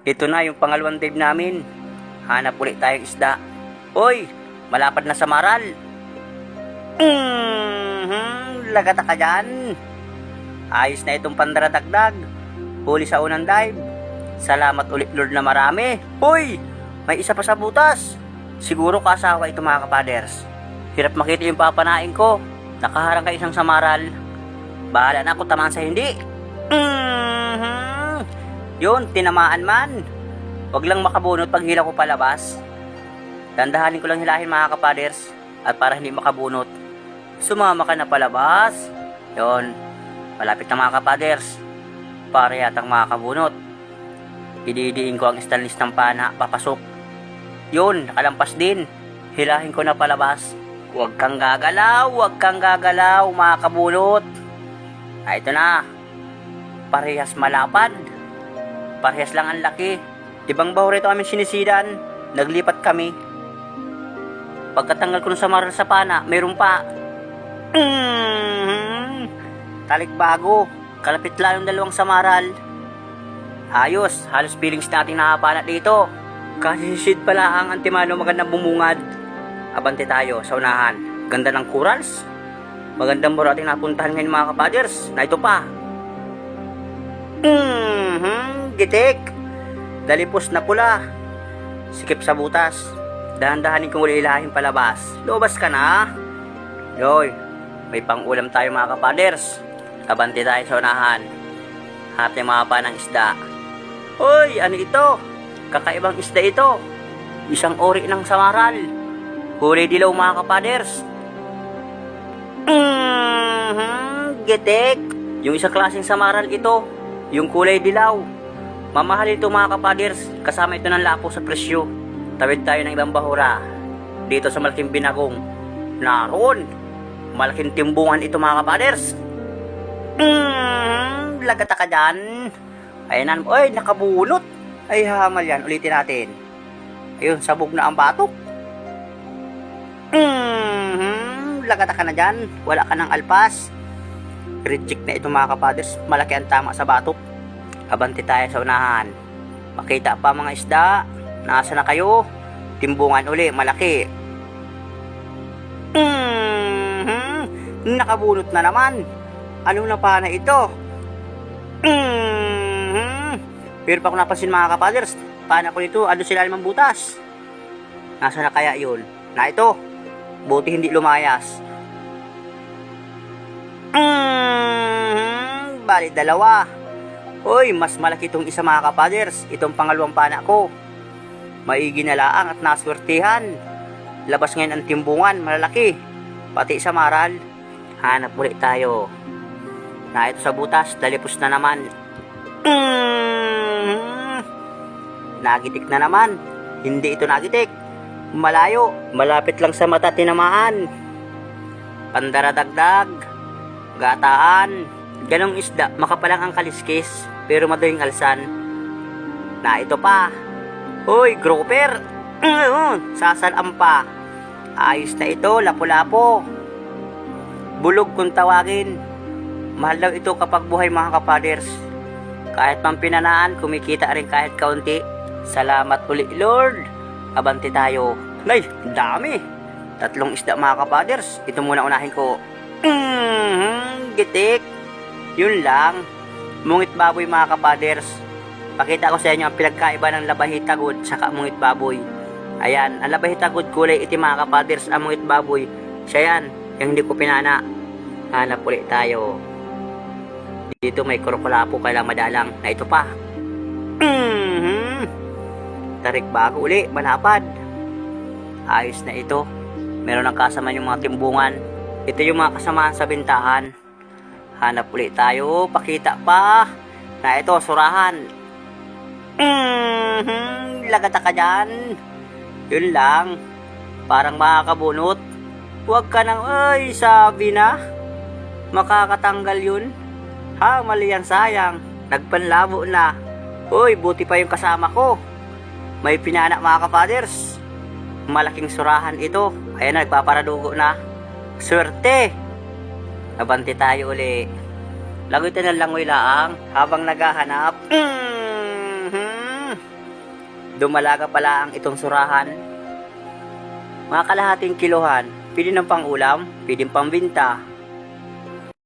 Ito na yung pangalawang dive namin. Hanap ulit tayong isda. Hoy, malapad na sa maral. Lagata ka dyan. Ayos na itong pandaradagdag. Huli sa unang dive. Salamat ulit Lord na marami. Hoy, may isa pa sa butas. Siguro kasawa ito mga kapaders. Hirap makita yung papanain ko. Nakaharang ka isang samaral. Bahala na ako tamaan sa hindi. Yun, tinamaan man. Huwag lang makabunot pag hila ko palabas. Dandahanin ko lang hilahin mga kapaders. At para hindi makabunot, sumama ka na palabas. Yun, malapit na mga kapaders. Para yatang makakabunot. Ididiin ko ang stainless ng pana, papasok. Yun, nakalampas din. Hilahin ko na palabas. Huwag kang gagalaw, mga kabunot. Ah, ito na. Parehas malapad. Parehas lang ang laki. Ibang baho rito kami sinisidan. Naglipat kami. Pagkatanggal ko sa maral sa pana, mayroon pa. Talikbago. Kalapit lang yung dalawang samaral. Ayos, halos feelings natin nakapanat dito. Kasi sisid pala ang antimano magandang bumungad. Abante tayo sa unahan. Ganda ng corals. Magandang buro ating napuntahan ngayon mga kapaders. Na ito pa. Gitik. Dalipos na pula. Sikip sa butas. Dahan-dahanin kong ulilahin palabas. Lobas ka na. Yoy, may pang-ulam tayo mga kapaders. Abante tayo sa unahan. Hati mga panang isda. Hoy, ano ito? Kakaibang isda ito. Isang ori ng samaral. Huli dilaw mga kapaders. Gitik. Yung isang klaseng samaral ito. Yung kulay dilaw. Mamahal ito mga kapaders. Kasama ito ng lapo sa presyo. Tawid tayo ng ibang bahura. Dito sa malaking binagong. Naroon. Malaking timbungan ito mga kapaders. Lagata ka dyan. Ayan na. Oy, nakabunot. Ay hamal yan. Ulitin natin. Ayun, sabog na ang batok. Lagata ka na dyan. Wala ka ng alpas. Reject na ito mga kapaders. Malaki ang tama sa batok. Abante tayo sa unahan. Makita pa mga isda. Nasa na kayo? Timbungan uli, malaki. Nakabunot na naman. Anong napana ito? Pero pa kung napansin mga kapaders, pana ko nito, ano sila limang butas? Nasa na kaya yun? Na ito, buti hindi lumayas. Bali dalawa. Hoy, mas malaki itong isa mga kapaders. Itong pangalawang pana ko. Maigi na laang at naswertihan. Labas ngayon ang timbungan, malalaki. Pati sa maral. Hanap ulit tayo. Na ito sa butas, dalipos na naman. Nagitik na naman. Hindi ito nagitik. Malayo. Malapit lang sa mata tinamaan. Pandaradagdag. Gataan. Ganong isda, makapalang ang kaliskis. Pero madaling alsan. Na ito pa. Hoy, grouper. Sasalam pa. Ayos na ito, lapo-lapo. Bulog kung tawagin. Mahal daw ito kapag buhay mga kapaders. Kahit pang pinanaan, kumikita rin kahit kaunti. Salamat ulit Lord. Abante tayo. Nay, dami. 3 isda mga kapaders. Ito muna unahin ko. Gitik. Yun lang. Mungit baboy mga kapaders. Pakita ko sa inyo ang pinagkaiba ng labahitagod saka mungit baboy. Ayan, ang labahitagod kulay itim mga kapaders. Ang mungit baboy, siya yan, yung hindi ko pinana. Hanap ulit tayo. Dito may krokolapo kailang madalang. Na ito pa. Tarik bago uli, malapad. Ayos na ito. Meron ang kasama yung mga timbungan. Ito yung mga kasamahan sa bintahan. Hanap ulit tayo. Pakita pa. Na ito, surahan. Lagata ka dyan. Yun lang. Parang makakabunot. Huwag ka nang, ay, sabi na. Makakatanggal yun. Ha, mali yan, sayang. Nagpanlabo na. Uy, buti pa yung kasama ko. May pinana mga kapaders. Malaking surahan ito. Ayan na, nagpaparadugo na. Swerte. Nabante tayo uli. Lagoy tayo ng langoy laang habang naghahanap. Dumalaga pala ang itong surahan. Mga kalahating kiluhan, pwede ng pang-ulam, pwede pambinta.